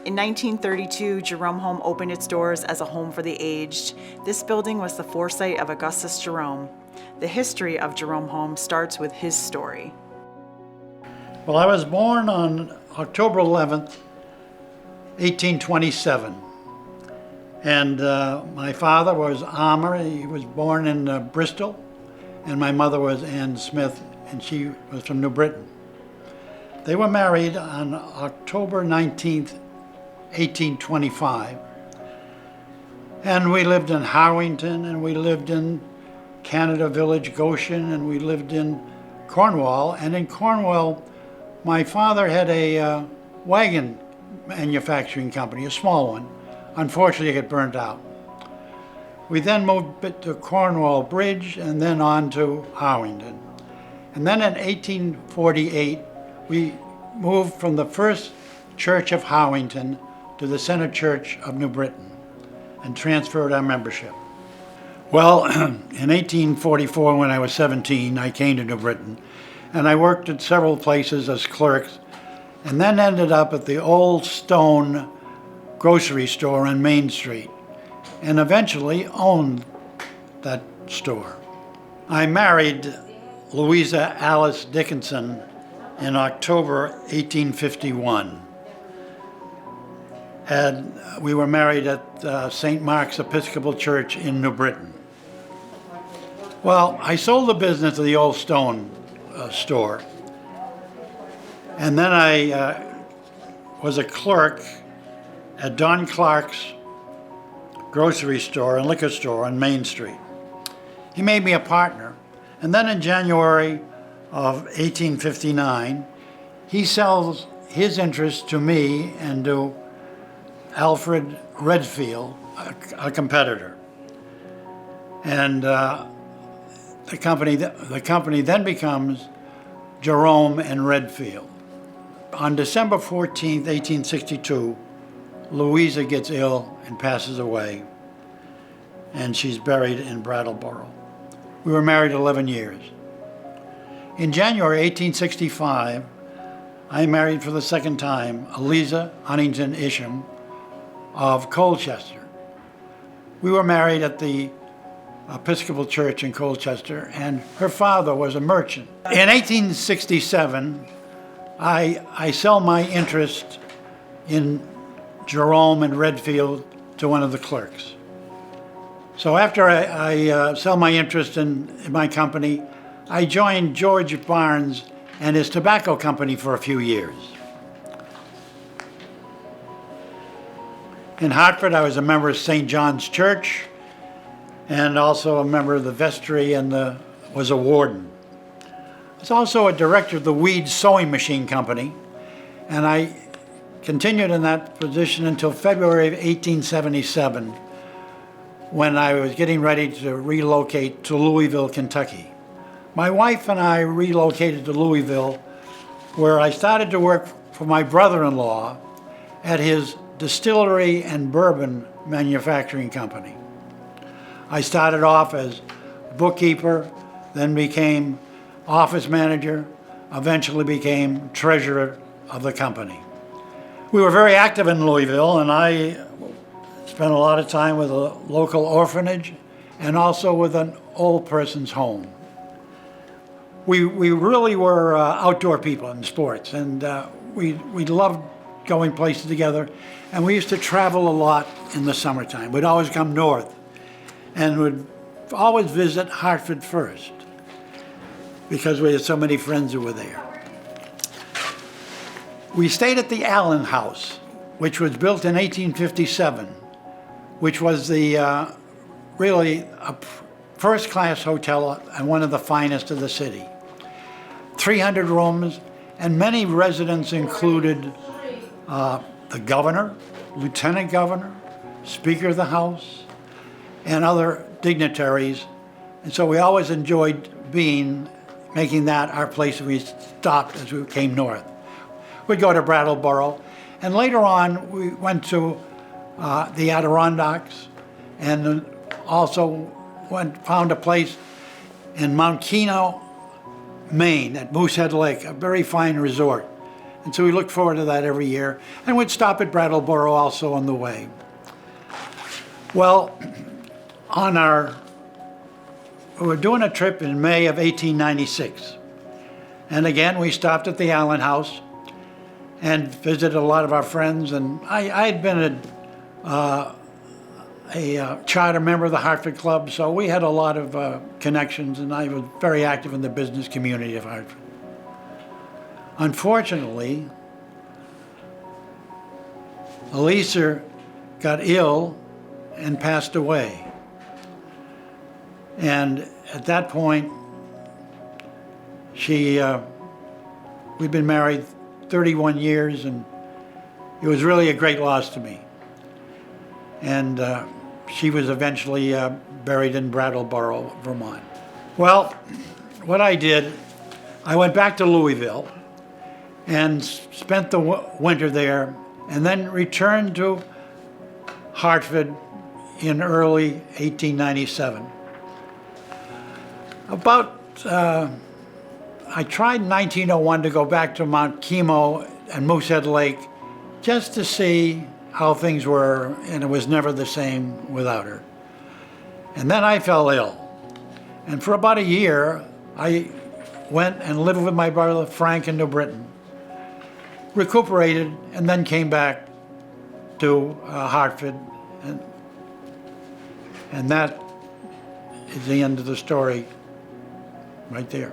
In 1932, Jerome Home opened its doors as a home for the aged. This building was the foresight of Augustus Jerome. The history of Jerome Home starts with his story. Well, I was born on October 11th, 1827. And my father was Armour. He was born in Bristol. And my mother was Ann Smith, and she was from New Britain. They were married on October 19th, 1825. And we lived in Harwington, and we lived in Canada Village, Goshen, and we lived in Cornwall. And in Cornwall, my father had a wagon manufacturing company, a small one. Unfortunately, it got burnt out. We then moved to Cornwall Bridge and then on to Harwington. And then in 1848, we moved from the First Church of Harwington to the Center Church of New Britain and transferred our membership. Well, in 1844, when I was 17, I came to New Britain, and I worked at several places as clerks, and then ended up at the Old Stone grocery store on Main Street, and eventually owned that store. I married Louisa Alice Dickinson in October 1851. And we were married at St. Mark's Episcopal Church in New Britain. Well, I sold the business of the Old Stone store, and then I was a clerk at Don Clark's grocery store and liquor store on Main Street. He made me a partner, and then in January of 1859, he sells his interest to me and to Alfred Redfield, a competitor. And the company then becomes Jerome and Redfield. On December 14th, 1862, Louisa gets ill and passes away, and she's buried in Brattleboro. We were married 11 years. In January 1865, I married for the second time Eliza Huntington Isham of Colchester. We were married at the Episcopal Church in Colchester, and her father was a merchant. In 1867, I sell my interest in Jerome and Redfield to one of the clerks. So after I sell my interest in my company, I joined George Barnes and his tobacco company for a few years. In Hartford, I was a member of St. John's Church and also a member of the vestry and was a warden. I was also a director of the Weed Sewing Machine Company, and I continued in that position until February of 1877, when I was getting ready to relocate to Louisville, Kentucky. My wife and I relocated to Louisville, where I started to work for my brother-in-law at his distillery and bourbon manufacturing company. I started off as bookkeeper, then became office manager, eventually became treasurer of the company. We were very active in Louisville, and I spent a lot of time with a local orphanage and also with an old person's home. We really were outdoor people in sports, and we loved going places together, and we used to travel a lot in the summertime. We'd always come north and would always visit Hartford first because we had so many friends who were there. We stayed at the Allen House, which was built in 1857, which was the really a first-class hotel and one of the finest of the city. 300 rooms, and many residents included the governor, lieutenant governor, speaker of the house, and other dignitaries. And so we always enjoyed making that our place we stopped as we came north. We'd go to Brattleboro, and later on we went to the Adirondacks, and also found a place in Mount Keno, Maine, at Moosehead Lake, a very fine resort. And so we looked forward to that every year. And we'd stop at Brattleboro also on the way. Well, we were doing a trip in May of 1896. And again, we stopped at the Allen House and visited a lot of our friends. And I had been a charter member of the Hartford Club, so we had a lot of connections, and I was very active in the business community of Hartford. Unfortunately, Elisa got ill and passed away. And at that point, we'd been married 31 years, and it was really a great loss to me. And she was eventually buried in Brattleboro, Vermont. Well, what I did, I went back to Louisville and spent the winter there, and then returned to Hartford in early 1897. I tried in 1901 to go back to Mount Chemo and Moosehead Lake just to see how things were, and it was never the same without her. And then I fell ill. And for about a year, I went and lived with my brother Frank in New Britain, recuperated, and then came back to Hartford. And that is the end of the story right there.